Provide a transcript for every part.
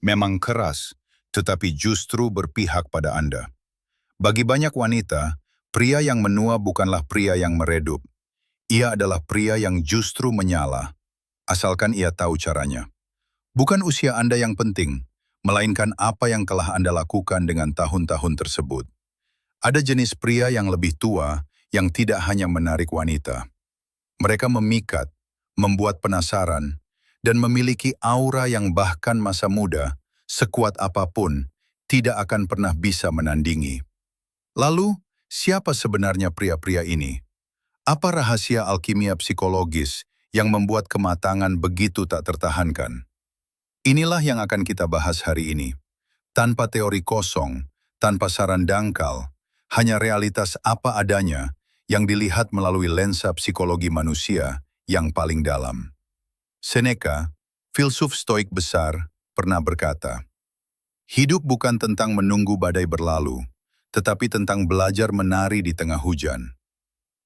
memang keras, tetapi justru berpihak pada Anda. Bagi banyak wanita, pria yang menua bukanlah pria yang meredup. Ia adalah pria yang justru menyala, asalkan ia tahu caranya. Bukan usia Anda yang penting, melainkan apa yang telah Anda lakukan dengan tahun-tahun tersebut. Ada jenis pria yang lebih tua yang tidak hanya menarik wanita. Mereka memikat, membuat penasaran, dan memiliki aura yang bahkan masa muda, sekuat apapun, tidak akan pernah bisa menandingi. Lalu, siapa sebenarnya pria-pria ini? Apa rahasia alkimia psikologis yang membuat kematangan begitu tak tertahankan? Inilah yang akan kita bahas hari ini. Tanpa teori kosong, tanpa saran dangkal, hanya realitas apa adanya yang dilihat melalui lensa psikologi manusia yang paling dalam. Seneca, filsuf stoik besar, pernah berkata, "Hidup bukan tentang menunggu badai berlalu, tetapi tentang belajar menari di tengah hujan."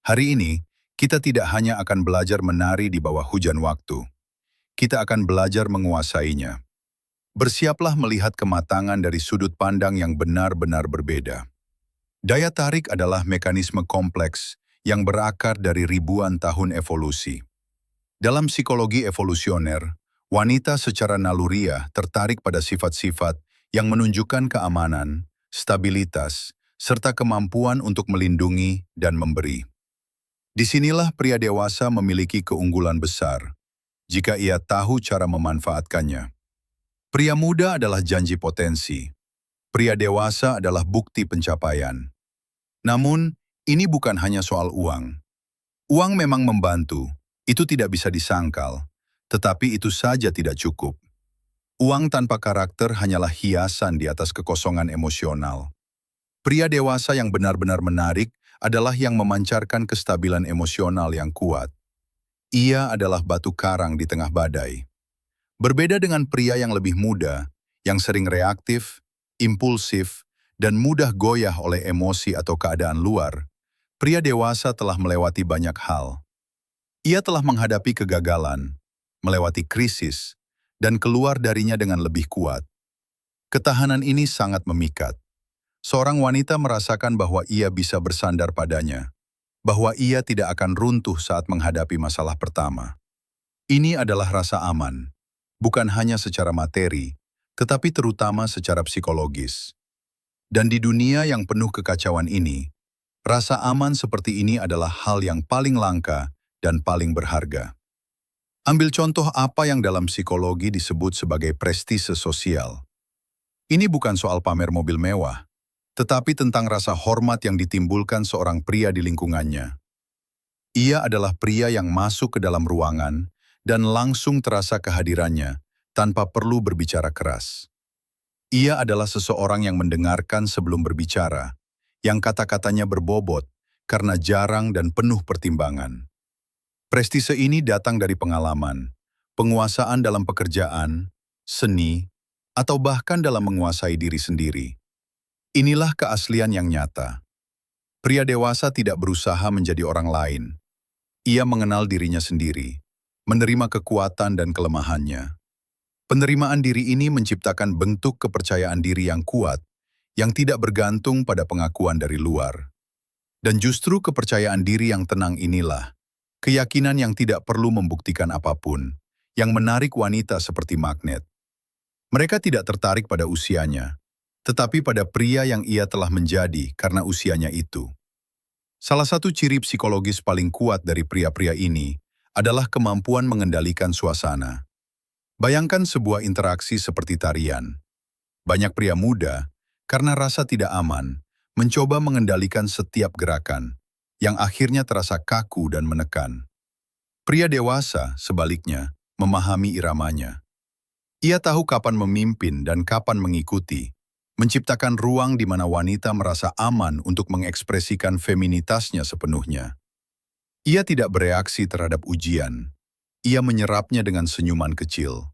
Hari ini, kita tidak hanya akan belajar menari di bawah hujan waktu. Kita akan belajar menguasainya. Bersiaplah melihat kematangan dari sudut pandang yang benar-benar berbeda. Daya tarik adalah mekanisme kompleks yang berakar dari ribuan tahun evolusi. Dalam psikologi evolusioner, wanita secara naluriah tertarik pada sifat-sifat yang menunjukkan keamanan, stabilitas, serta kemampuan untuk melindungi dan memberi. Disinilah pria dewasa memiliki keunggulan besar, jika ia tahu cara memanfaatkannya. Pria muda adalah janji potensi. Pria dewasa adalah bukti pencapaian. Namun, ini bukan hanya soal uang. Uang memang membantu, itu tidak bisa disangkal, tetapi itu saja tidak cukup. Uang tanpa karakter hanyalah hiasan di atas kekosongan emosional. Pria dewasa yang benar-benar menarik adalah yang memancarkan kestabilan emosional yang kuat. Ia adalah batu karang di tengah badai. Berbeda dengan pria yang lebih muda, yang sering reaktif, impulsif, dan mudah goyah oleh emosi atau keadaan luar, pria dewasa telah melewati banyak hal. Ia telah menghadapi kegagalan, melewati krisis, dan keluar darinya dengan lebih kuat. Ketahanan ini sangat memikat. Seorang wanita merasakan bahwa ia bisa bersandar padanya, bahwa ia tidak akan runtuh saat menghadapi masalah pertama. Ini adalah rasa aman, bukan hanya secara materi, tetapi terutama secara psikologis. Dan di dunia yang penuh kekacauan ini, rasa aman seperti ini adalah hal yang paling langka dan paling berharga. Ambil contoh apa yang dalam psikologi disebut sebagai prestise sosial. Ini bukan soal pamer mobil mewah, tetapi tentang rasa hormat yang ditimbulkan seorang pria di lingkungannya. Ia adalah pria yang masuk ke dalam ruangan dan langsung terasa kehadirannya tanpa perlu berbicara keras. Ia adalah seseorang yang mendengarkan sebelum berbicara, yang kata-katanya berbobot karena jarang dan penuh pertimbangan. Prestise ini datang dari pengalaman, penguasaan dalam pekerjaan, seni, atau bahkan dalam menguasai diri sendiri. Inilah keaslian yang nyata. Pria dewasa tidak berusaha menjadi orang lain. Ia mengenal dirinya sendiri, menerima kekuatan dan kelemahannya. Penerimaan diri ini menciptakan bentuk kepercayaan diri yang kuat, yang tidak bergantung pada pengakuan dari luar. Dan justru kepercayaan diri yang tenang inilah, keyakinan yang tidak perlu membuktikan apapun, yang menarik wanita seperti magnet. Mereka tidak tertarik pada usianya, tetapi pada pria yang ia telah menjadi karena usianya itu. Salah satu ciri psikologis paling kuat dari pria-pria ini adalah kemampuan mengendalikan suasana. Bayangkan sebuah interaksi seperti tarian. Banyak pria muda, karena rasa tidak aman, mencoba mengendalikan setiap gerakan, yang akhirnya terasa kaku dan menekan. Pria dewasa, sebaliknya, memahami iramanya. Ia tahu kapan memimpin dan kapan mengikuti, menciptakan ruang di mana wanita merasa aman untuk mengekspresikan feminitasnya sepenuhnya. Ia tidak bereaksi terhadap ujian. Ia menyerapnya dengan senyuman kecil.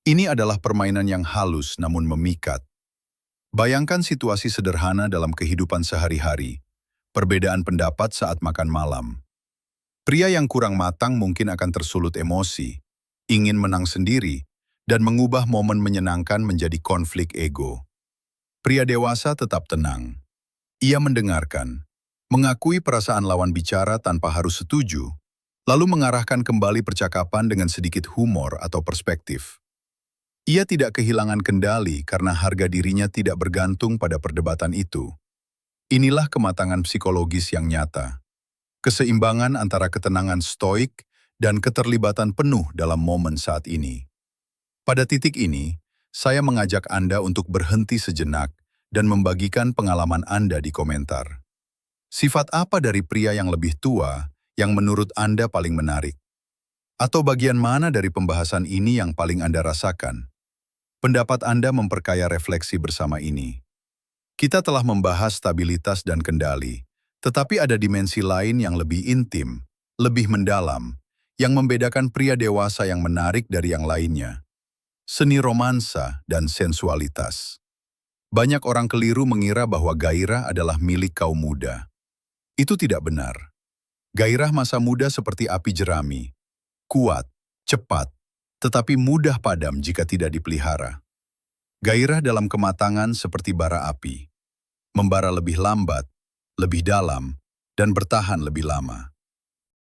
Ini adalah permainan yang halus namun memikat. Bayangkan situasi sederhana dalam kehidupan sehari-hari, perbedaan pendapat saat makan malam. Pria yang kurang matang mungkin akan tersulut emosi, ingin menang sendiri, dan mengubah momen menyenangkan menjadi konflik ego. Pria dewasa tetap tenang. Ia mendengarkan, mengakui perasaan lawan bicara tanpa harus setuju, lalu mengarahkan kembali percakapan dengan sedikit humor atau perspektif. Ia tidak kehilangan kendali karena harga dirinya tidak bergantung pada perdebatan itu. Inilah kematangan psikologis yang nyata. Keseimbangan antara ketenangan stoik dan keterlibatan penuh dalam momen saat ini. Pada titik ini, saya mengajak Anda untuk berhenti sejenak dan membagikan pengalaman Anda di komentar. Sifat apa dari pria yang lebih tua yang menurut Anda paling menarik? Atau bagian mana dari pembahasan ini yang paling Anda rasakan? Pendapat Anda memperkaya refleksi bersama ini. Kita telah membahas stabilitas dan kendali, tetapi ada dimensi lain yang lebih intim, lebih mendalam, yang membedakan pria dewasa yang menarik dari yang lainnya. Seni romansa dan sensualitas. Banyak orang keliru mengira bahwa gairah adalah milik kaum muda. Itu tidak benar. Gairah masa muda seperti api jerami, kuat, cepat, tetapi mudah padam jika tidak dipelihara. Gairah dalam kematangan seperti bara api, membara lebih lambat, lebih dalam, dan bertahan lebih lama.